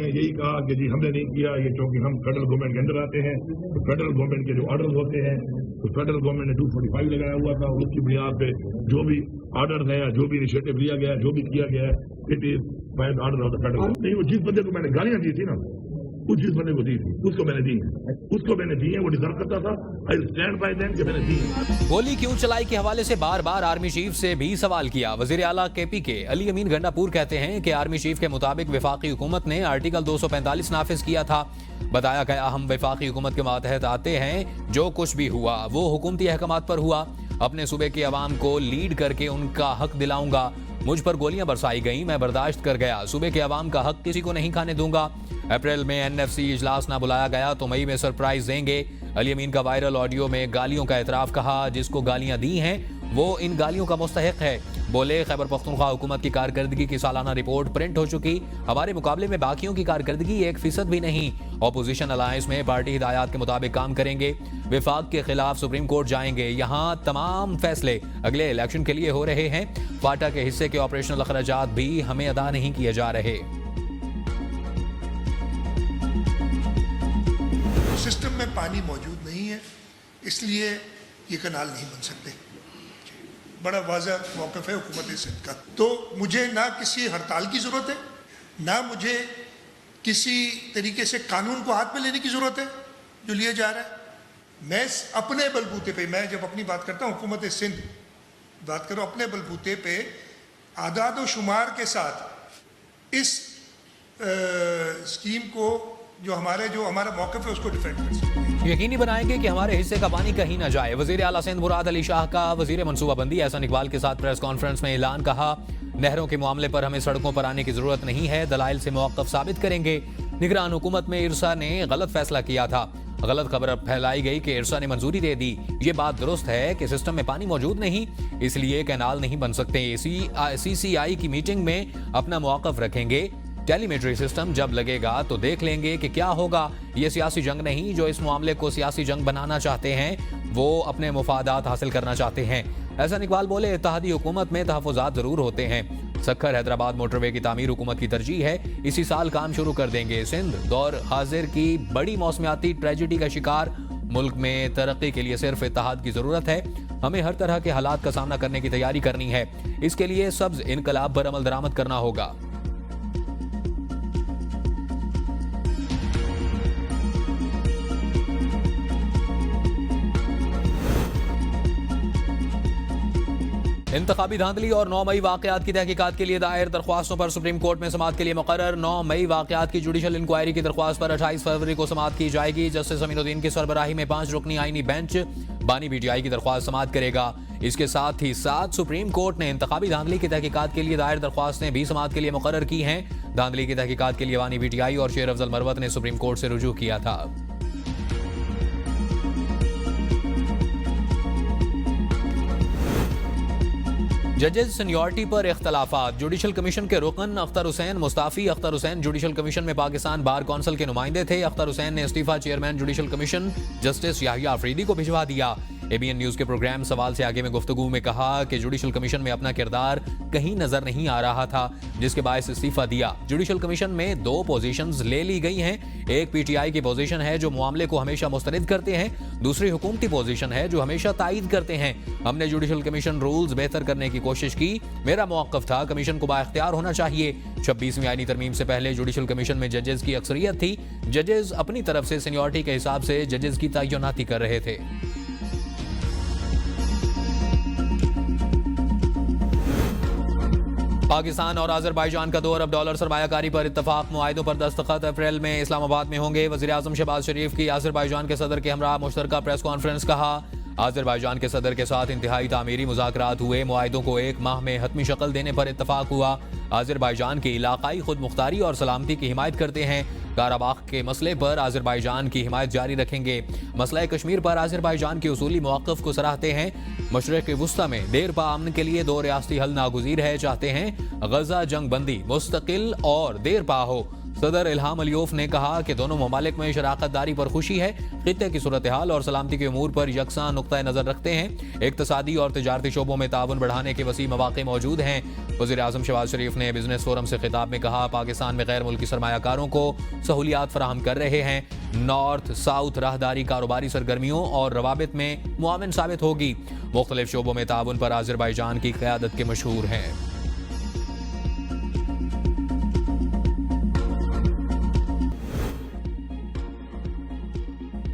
ने यही कहा कि जी हमने नहीं किया ये, क्योंकि हम फेडरल गवर्नमेंट के अंदर आते हैं, तो फेडरल गवर्नमेंट के जो ऑर्डर होते हैं, तो फेडरल गवर्नमेंट ने 245 लगाया हुआ था, उसकी बुनियाद पे जो भी ऑर्डर है, जो भी इनिशिएटिव लिया गया है, जो भी किया गया है, it is by the order of the federal. नहीं, वो जिस बंदे को मैंने गालियां दी थी ना, उस जिस बंदे को दी थी उसको मैंने दी है, उसको मैंने दी है, वो डिजर्व करता था। आई स्टैंड बाय देम कि मैंने दी है। गोली क्यों चलाई के हवाले से बार बार आर्मी चीफ से भी सवाल किया। वजीर आला KP के अली अमीन गंडापुर कहते हैं कि आर्मी चीफ के मुताबिक वफाकी हुकूमत ने आर्टिकल 245 नाफिज किया था। बताया गया हम वफाकी हुकूमत के मातहत आते हैं, जो कुछ भी हुआ वो हुकूमती अहकामात पर हुआ। अपने सूबे की आवाम को लीड करके उनका हक दिलाऊंगा। मुझ पर गोलियां बरसाई गई, मैं बर्दाश्त कर गया। सूबे के आवाम का हक किसी को नहीं खाने दूंगा। अप्रैल में NFC इजलास ना बुलाया गया तो मई में सरप्राइज देंगे। अली अमीन का वायरल ऑडियो में गालियों का एतराफ कहा। जिसको गालियां दी हैं वो इन गालियों का मुस्तहिक है। बोले खैबर पख्तूनख्वा हुकूमत की कारकर्दगी की सालाना रिपोर्ट प्रिंट हो चुकी, हमारे मुकाबले में बाकियों की कारकर्दगी 1% भी नहीं। ऑपोजिशन अलायंस में पार्टी हिदायत के मुताबिक काम करेंगे। विफाक के खिलाफ सुप्रीम कोर्ट जाएंगे। यहाँ तमाम फैसले अगले इलेक्शन के लिए हो रहे हैं। फाटा के हिस्से के ऑपरेशनल अखराजात भी हमें अदा नहीं किए जा रहे। सिस्टम में पानी मौजूद नहीं है, इसलिए ये कनाल नहीं बन सकते। बड़ा वाज़ह मौक़िफ़ है हुकूमत सिंध का। तो मुझे ना किसी हड़ताल की ज़रूरत है, ना मुझे किसी तरीके से कानून को हाथ में लेने की ज़रूरत है जो लिया जा रहा है। मैं अपने बलबूते पे, मैं जब अपनी बात करता हूँ हुकूमत सिंध बात करो, अपने बलबूते पे आदाद व शुमार के साथ इस स्कीम को जो हमारा मौक़िफ़ है उसको डिफेंड कर सकते हैं। यकीनी बनाएंगे कि हमारे हिस्से का पानी कहीं न जाए। वजीर आला सिंध मुराद अली शाह का वजीर मनसूबाबंदी एहसन इकबाल के साथ प्रेस कॉन्फ्रेंस में ऐलान। कहा नहरों के मामले पर हमें सड़कों पर आने की जरूरत नहीं है, दलाइल से मौक़िफ़ साबित करेंगे। निगरान हुकूमत में इरसा ने गलत फैसला किया था। गलत खबर फैलाई गई कि इरसा ने मंजूरी दे दी। ये बात दुरुस्त है कि सिस्टम में पानी मौजूद नहीं, इसलिए कैनाल नहीं बन सकते। CCI की मीटिंग में अपना मौक़िफ़ रखेंगे। टेलीमेट्री सिस्टम जब लगेगा तो देख लेंगे कि क्या होगा। ये सियासी जंग नहीं। जो इस मामले को सियासी जंग बनाना चाहते हैं वो अपने मुफादात हासिल करना चाहते हैं। एहसन इकबाल बोले इत्तेहादी हुकूमत में तहफ़्फ़ुज़ात जरूर होते हैं। सक्खर हैदराबाद मोटरवे की तामीर हुकूमत की तरजीह है, इसी साल काम शुरू कर देंगे। सिंध दौर हाजिर की बड़ी मौसमियाती ट्रेजिडी का शिकार। मुल्क में तरक्की के लिए सिर्फ इत्तेहाद की जरूरत है। हमें हर तरह के हालात का सामना करने की तैयारी करनी है। इसके लिए सब्ज इनकलाब पर अमल दरामद करना होगा। इंतखाबी धांधली और 9 मई वाकयात की तहकीकात के लिए दायर दरख्वास्तों पर सुप्रीम कोर्ट में समाअत के लिए मुकर्रर। 9 मई वाकयात की जुडिशल इंक्वायरी की दरख्वास्त पर 28 फरवरी को समाअत की जाएगी। जस्टिस अमीनुद्दीन की सरबराही में 5 रुकनी आईनी बेंच बानी PTI की दरख्वास्त समाअत करेगा। इसके साथ ही सुप्रीम कोर्ट ने इंतखाबी धांधली की तहकीकात के लिए दायर दरख्वास्तें भी समाअत के लिए मुकर्रर की हैं। धांधली की तहकीकात के लिए बानी PTI और शेर अफजल मरवत ने सुप्रीम कोर्ट से रुजू किया था। जजेस सीनियरिटी पर इख्तलाफात। जुडिशल कमीशन के रुकन अख्तर हुसैन मुस्ताफी। अख्तर हुसैन जुडिशल कमीशन में पाकिस्तान बार कौंसिल के नुमाइंदे थे। अख्तर हुसैन ने इस्तीफा chairman judicial commission justice Yahya Afridi को भिजवा दिया। ABN न्यूज के प्रोग्राम सवाल से आगे में गुफ्तगू में कहा कि जुडिशल कमीशन में अपना किरदार कहीं नजर नहीं आ रहा था, जिसके बायस इस्तीफा दिया। जुडिशल कमीशन में 2 पोजीशंस ले ली गई हैं। एक PTI की पोजीशन है जो मामले को हमेशा मुस्तरद करते हैं, दूसरी हुकूमती पोजीशन है जो हमेशा तायद करते हैं। हमने जुडिशल कमीशन रूल्स बेहतर करने की कोशिश की। मेरा मौक़िफ़ था कमीशन को बाइख्तियार होना चाहिए। 26वीं आईनी तरमीम से पहले जुडिशल कमीशन में जजेस की अक्सरियत थी। जजेस अपनी तरफ से सीनियरिटी के हिसाब से जजेस की तैनाती कर रहे थे। पाकिस्तान और अजरबैजान का 2 अरब डॉलर सरमायाकारी पर इत्तफाक मुआहिदों पर दस्तखत अप्रैल में इस्लामाबाद में होंगे। वज़ीर आज़म शहबाज शरीफ की अजरबैजान के सदर के हमरा मुश्तरका प्रेस कॉन्फ्रेंस। कहा अजरबैजान के सदर के साथ इंतहाई तामीरी मुज़ाकरात हुए। मुआहिदों को 1 माह में हतमी शक्ल देने पर इत्तफाक हुआ। अजरबैजान की इलाकाई खुद मुख्तारी और सलामती की हिमायत करते हैं। काराबाख के मसले पर अजरबैजान की हिमायत जारी रखेंगे। मसला कश्मीर पर अजरबैजान के उसूली मौक़िफ़ को सराहते हैं। मशरिक़ वुस्ता में देर पा अमन के लिए 2 रियासती हल नागुज़ीर है। चाहते हैं गजा जंग बंदी मुस्तकिल और देर पा हो। सदर इल्हाम अलियोफ ने कहा कि दोनों ममालिक में शराकतदारी पर खुशी है, खित्ते की सूरत हाल और सलामती के उमूर पर यकसा नुक्ता नजर रखते हैं। इक्तसादी और तिजारती शोबों में ताउन बढ़ाने के वसी मौके मौजूद हैं। वज़ीर आज़म शहबाज शरीफ ने बिजनेस फोरम से खिताब में कहा, पाकिस्तान में गैर मुल्की सरमायाकारों को सहूलियात फराहम कर रहे हैं। नॉर्थ साउथ राहदारी कारोबारी सरगर्मियों और रवाबित में मुआविन साबित होगी। मुख्तलिफ शोबों में ताउन पर आज़रबाईजान की क़यादत के मशहूर हैं।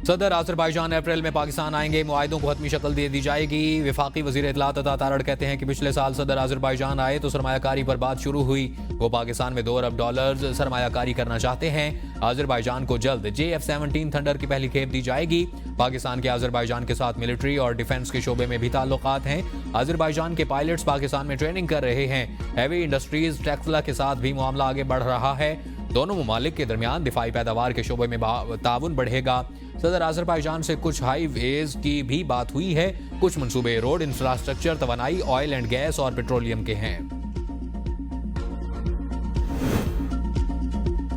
सदर आज़रबाईजान अप्रैल में पाकिस्तान आएंगे, मुआहिदों को हतमी शक्ल दे दी जाएगी। वफाकी वज़ीर इत्तलात अता तारड़ कहते हैं कि पिछले साल सदर आज़रबाईजान आए तो सरमायाकारी पर बात शुरू हुई। वो पाकिस्तान में $2 अरब सरमायाकारी करना चाहते हैं। आज़रबाईजान को जल्द JF-17 थंडर की पहली खेप दी जाएगी। पाकिस्तान के आज़रबाईजान के साथ मिलिट्री और डिफेंस के शोबे में भी ताल्लुकात हैं। आज़रबाईजान के पायलट्स पाकिस्तान में ट्रेनिंग कर रहे हैं। हैवी इंडस्ट्रीज टेक्सला के साथ भी मामला आगे बढ़ रहा है। दोनों ममालिक के दरमियान दिफाई पैदावार के शोबे में ताउन बढ़ेगा। सदर आज़रबाईजान से कुछ हाईवेज की भी बात हुई है। कुछ मंसूबे रोड इंफ्रास्ट्रक्चर, तवानाई, ऑयल एंड गैस और पेट्रोलियम के हैं।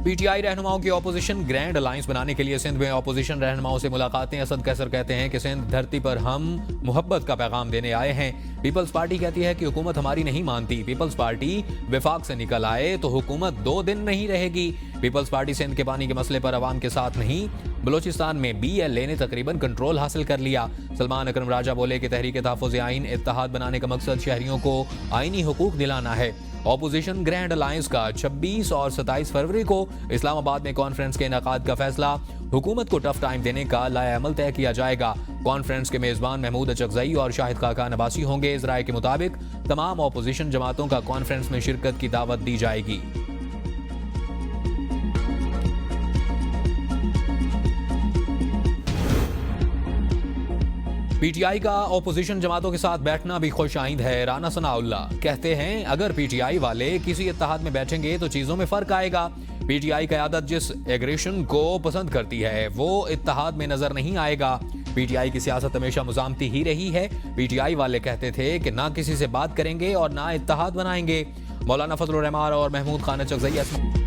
PTI रहनुमाओं की ऑपोजिशन ग्रैंड अलायंस बनाने के लिए सिंध में ऑपोजिशन रहनुमाओं से मुलाकातें। असद कैसर कहते हैं कि सिंध धरती पर हम मोहब्बत का पैगाम देने आए हैं। पीपल्स पार्टी कहती है कि हुकूमत हमारी नहीं मानती। पीपल्स पार्टी विफाक से निकल आए तो हुकूमत 2 दिन नहीं रहेगी। पीपल्स पार्टी सिंध के पानी के मसले पर अवाम के साथ नहीं। बलोचिस्तान में BLA ने तकरीबन कंट्रोल हासिल कर लिया। सलमान अकरम राजा बोले कि तहरीक तहफ़्फ़ुज़ आइन इत्तेहाद बनाने का मकसद शहरियों को आइनी हुकूक दिलाना है। ऑपोजिशन ग्रैंड अलायंस का 26 और 27 फरवरी को इस्लामाबाद में कॉन्फ्रेंस के इनेकाद का फैसला। हुकूमत को टफ टाइम देने का लाएअमल तय किया जाएगा। कॉन्फ्रेंस के मेजबान महमूद अचकज़ई और शाहिद खाकान अब्बासी होंगे। इस राय के मुताबिक तमाम ऑपोजिशन जमातों का कॉन्फ्रेंस में शिरकत की दावत दी जाएगी। PTI का ऑपोजिशन जमातों के साथ बैठना भी खुश आइंद है। राना सनाउल्लाह कहते हैं, अगर PTI वाले किसी इत्तेहाद में बैठेंगे तो चीजों में फर्क आएगा। PTI क़यादत जिस एग्रेशन को पसंद करती है वो इत्तेहाद में नजर नहीं आएगा। PTI की सियासत हमेशा मुज़ामती ही रही है। PTI वाले कहते थे कि ना किसी से बात करेंगे और ना इत्तेहाद बनाएंगे। मौलाना फजलुर रहमान और महमूद खान अचकज़ई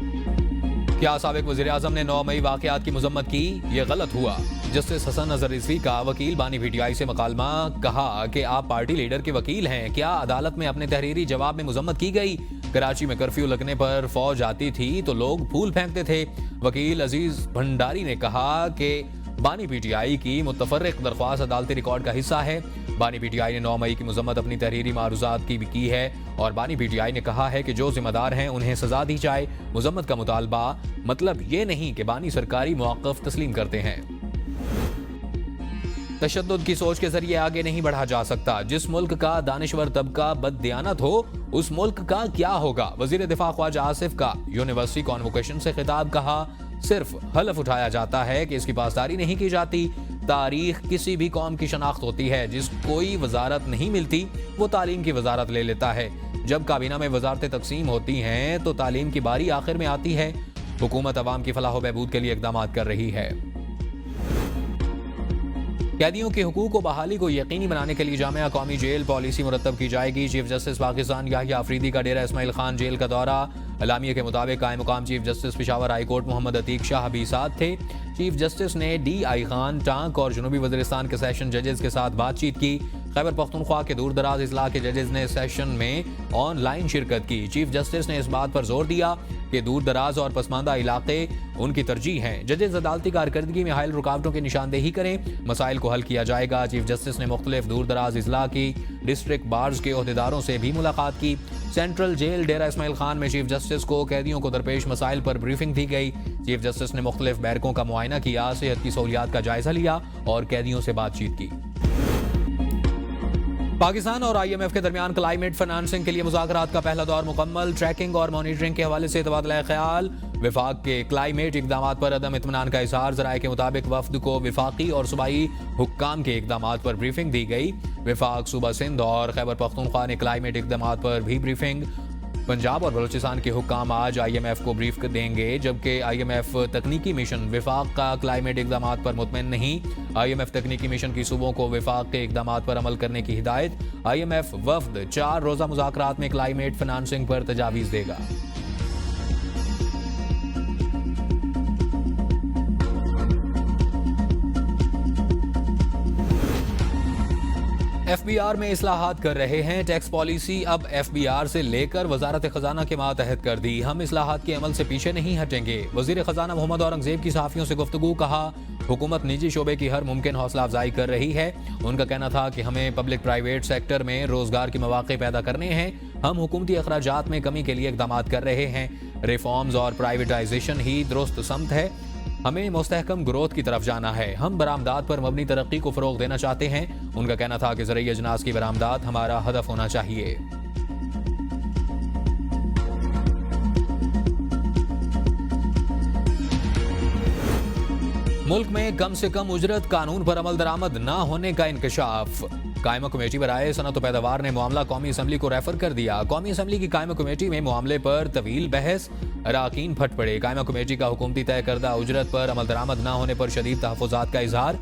क्या साबिक वज़ीर आज़म ने 9 मई वाक़यात की मज़म्मत की? ये गलत हुआ। जस्टिस हसन नजर रिजवी का वकील बानी PTI से मकालमा, कहा कि आप पार्टी लीडर के वकील हैं, क्या अदालत में अपने तहरीरी जवाब में मज़म्मत की गई? कराची में कर्फ्यू लगने पर फौज आती थी तो लोग फूल फेंकते थे। वकील अजीज भंडारी ने कहा कि बानी PTI की मुतफर्रिक दरख्वास्त अदालती रिकॉर्ड का हिस्सा है। बानी PTI ने 9 मई की मज़म्मत अपनी तहरीरी मारूज़ात की भी की है और बानी PTI ने कहा है कि जो जिम्मेदार हैं उन्हें सजा दी जाए। मज़म्मत का मुतालबा मतलब ये नहीं कि बानी सरकारी मौक़िफ़ तस्लीम करते हैं। तशद्दुद की सोच के जरिए आगे नहीं बढ़ा जा सकता। जिस मुल्क का दानिश्वर तबका बददियानत हो उस मुल्क का क्या होगा? वज़ीर दिफा ख्वाजा आसिफ का यूनिवर्सिटी कॉन्वोकेशन से खिताब, कहा सिर्फ हलफ उठाया जाता है कि इसकी पासदारी नहीं की जाती। तारीख किसी भी कौम की शनाख्त होती है। जिस कोई वजारत नहीं मिलती वो तालीम की वजारत ले लेता है। जब काबीना में वजारतें तकसीम होती हैं तो तालीम की बारी आखिर में आती है। हुकूमत अवाम की फलाह व बहबूद के लिए इक़दाम कर रही है। कैदियों के हुकूक को बहाली को यकीनी बनाने के लिए जामिया कौमी जेल पॉलिसी मुरतब की जाएगी। चीफ जस्टिस पाकिस्तान याहिया अफरीदी का डेरा इस्माइल खान जेल का दौरा। अलामिया के मुताबिक कायम मुकाम chief justice Peshawar high court Mohammad Atiq Shah भी साथ थे। चीफ जस्टिस ने DI खान, टांक और जनूबी वज़ीरिस्तान के सेशन जजेस के साथ बातचीत की। खैबर पख्तूनख्वा के दूर दराज इजला के जजेस ने सेशन में ऑनलाइन शिरकत की। चीफ जस्टिस ने इस बात पर जोर दिया कि दूर दराज और पसमानदा इलाके उनकी तरजीह हैं। जजेस अदालती कारकर्दगी में हायल रुकावटों की निशानदेही करें, मसाइल को हल किया जाएगा। चीफ जस्टिस ने मुख्तलिफ दूर दराज इजला की डिस्ट्रिक्ट बार्स के ओहदेदारों से भी मुलाकात की। सेंट्रल जेल डेरा इस्माइल खान में चीफ जस्टिस को कैदियों को दरपेश मसाइल पर ब्रीफिंग दी गई। चीफ जस्टिस ने मुख्तलिफ बैरकों का मुआयना किया, सेहत की सहूलियात का जायजा लिया और कैदियों से बातचीत की। पाकिस्तान और IMF के दरमियान क्लाइमेट फाइनेंसिंग के लिए मुज़ाकरात का पहला दौर मुकम्मल। ट्रैकिंग और मॉनिटरिंग के हवाले से तबादला ख्याल। विफाक के क्लाइमेट इकदाम पर अदम इत्मीनान का इजहार। ज़राए के मुताबिक वफ्द को विफाकी और सूबाई हुक्काम के इकदाम पर ब्रीफिंग दी गई। विफाक, सूबा सिंध और खैबर पख्तूनख्वा ने क्लाइमेट इकदाम पर भी ब्रीफिंग। पंजाब और बलूचिस्तान के हुक्काम आज IMF को ब्रीफ देंगे, जबकि IMF तकनीकी मिशन विफाक का क्लाइमेट इकदाम पर मुतमईन नहीं। IMF तकनीकी मिशन की सूबों को विफाक के इकदाम पर अमल करने की हिदायत। IMF वफ्द 4 रोज़ा मुज़ाकरात में क्लाइमेट फाइनेंसिंग पर तजावीज़ देगा। FBR में इस्लाहात कर रहे हैं। टैक्स पॉलिसी अब FBR से लेकर वजारत खजाना के मातहत कर दी। हम इस्लाहात के अमल से पीछे नहीं हटेंगे। वजीर खजाना मोहम्मद औरंगजेब की सहाफियों से गुफ्तगू। कहा, हुकूमत निजी शोबे की हर मुमकिन हौसला अफजाई कर रही है। उनका कहना था कि हमें पब्लिक प्राइवेट सेक्टर में रोजगार के मौके पैदा करने हैं। हम हुकूमती अखराजात में कमी के लिए इकदाम कर रहे हैं। रिफॉर्म्स और प्राइवेटाइजेशन ही दुरुस्त समत है। हमें मुस्तहकम ग्रोथ की तरफ जाना है। हम बरामदात पर मबनी तरक्की को फरोग देना चाहते हैं। उनका कहना था कि ज़रिए अजनास की बरामदात हमारा हदफ होना चाहिए। मुल्क में कम से कम उजरत कानून पर अमल दरामद न होने का इंकशाफ। कायमा कमेटी बराए सनत व पैदावार ने मामला कौमी असम्बली को रेफर कर दिया। कौमी असम्बली की कायमा कमेटी में मामले पर तवील बहस, अराकीन फट पड़े। कायमा कमेटी का हुकूमती तय करदा उजरत पर अमल दरामद न होने पर शदीद तहफ़्फ़ुज़ात का इजहार।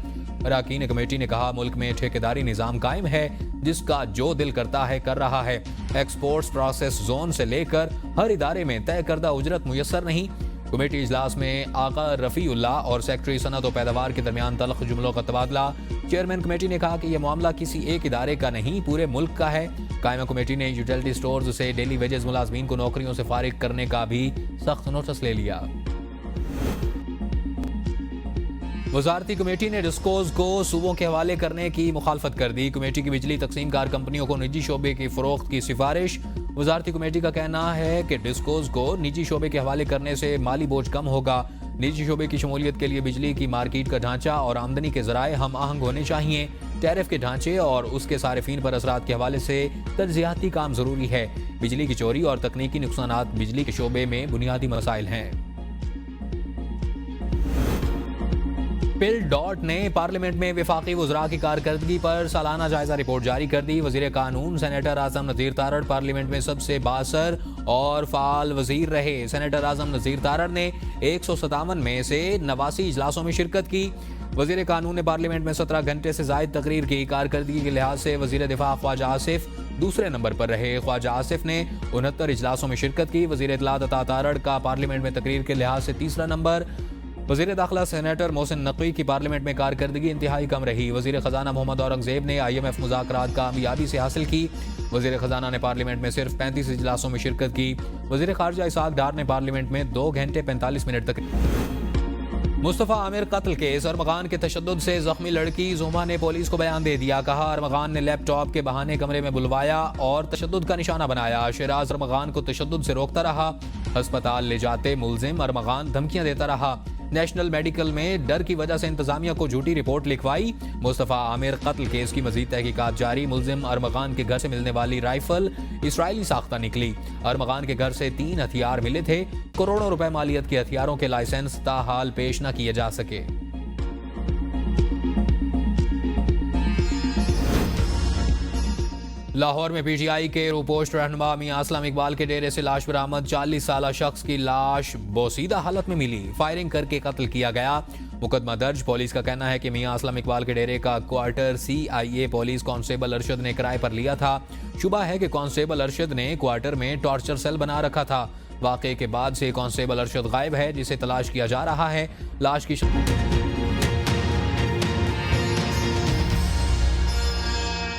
अराकीन कमेटी ने कहा, मुल्क में ठेकेदारी निज़ाम कायम है, जिसका जो दिल करता है कर रहा है। एक्सपोर्ट्स प्रोसेस जोन से लेकर हर इदारे में तय करदा उजरत मुयस्सर नहीं। कमेटी इजलास में आका रफ़ीउल्लाह और सेक्रेटरी सनत व पैदावार के दरमियान तल्ख जुमलों का तबादला। चेयरमैन कमेटी ने कहा कि यह मामला किसी एक इदारे का नहीं, पूरे मुल्क का है। कायमा कमेटी ने यूटिलिटी स्टोर्स से डेली वेजेस मुलाजमीन को नौकरियों से फारिग करने का भी सख्त नोटिस ले लिया। वजारती कमेटी ने डिस्कोज को सूबों के हवाले करने की मुखालफत कर दी। कमेटी की बिजली तकसीमकार कंपनियों को निजी शोबे की फरोख्त की सिफारिश। वजारती कमेटी का कहना है कि डिस्कोज को निजी शोबे के हवाले करने से माली बोझ कम होगा। निजी शोबे की शमूलियत के लिए बिजली की मार्केट का ढांचा और आमदनी के जराए हम आहंग होने चाहिए। टैरिफ के ढांचे और उसके सारिफीन पर असरात के हवाले से तज्जियाती काम जरूरी है। बिजली की चोरी और तकनीकी नुकसानात बिजली के शोबे में बुनियादी मसाइल हैं। पिल डॉट ने पार्लियामेंट में वफाकी वज़रा की कारकर्दगी पर सालाना जायजा रिपोर्ट जारी कर दी। वज़ीर कानून सेनेटर आज़म नज़ीर तारड़ पार्लियामेंट में सबसे बासर और फाल वजीर रहे। सेनेटर आज़म नज़ीर तारड़ ने 157 में से 89 इजलासों में शिरकत की। वज़ीर कानून ने पार्लियामेंट में 17 घंटे से जायद तकरीर की। कारकर्दगी के लिहाज से वज़ीर दिफा ख्वाजा आसिफ दूसरे नंबर पर रहे। ख्वाजा आसिफ ने 69 इजलासों में शिरकत की। वज़ीर इत्तलात अता तारड़ का पार्लियामेंट में तकरीर के लिहाज से तीसरा नंबर। वज़ीर दाखिला सेनेटर मोहसिन नकवी की पार्लियामेंट में कारकर्दगी इंतहाई कम रही। वज़ीर खजाना मोहम्मद औरंगजेब ने IMF मुज़ाकरात कामयाबी से हासिल की। वज़ीर खजाना ने पार्लियामेंट में सिर्फ 35 इजलासों में शिरकत की। वज़ीर खारजा इसहाक डार ने पार्लियामेंट में 2 घंटे 45 मिनट तक। मुस्तफ़ा आमिर कत्ल केस, अरमगान के तशद्दुद से जख्मी लड़की जुमा ने पुलिस को बयान दे दिया। कहा, अरमगान ने लैपटॉप के बहाने कमरे में बुलवाया और तशद्दुद का निशाना बनाया। शिराज अरमगान को तशद्दुद से रोकता रहा। अस्पताल ले जाते मुलजिम अरमगान धमकियां देता रहा। नेशनल मेडिकल में डर की वजह से इंतजामिया को झूठी रिपोर्ट लिखवाई। मुस्तफ़ा आमिर कत्ल केस की मजीद तहकीकात जारी। मुलजिम अरमगान के घर से मिलने वाली राइफल इसराइली साख्ता निकली। अरमगान के घर से 3 हथियार मिले थे। करोड़ों रुपए मालियत के हथियारों के लाइसेंस ताहाल पेश न किए जा सके। लाहौर में PTI के रूपोस्ट रहनुमा मियां असलम इकबाल के डेरे से लाश बरामद। 40 साला शख्स की लाश बोसीदा हालत में मिली। फायरिंग करके कत्ल किया गया। मुकदमा दर्ज। पुलिस का कहना है कि मियां असलम इकबाल के डेरे का quarter CIA police constable Arshad ने किराए पर लिया था। शुबा है कि कांस्टेबल अरशद ने क्वार्टर में टॉर्चर सेल बना रखा था। वाकये के बाद से कांस्टेबल अरशद गायब है, जिसे तलाश किया जा रहा है। लाश की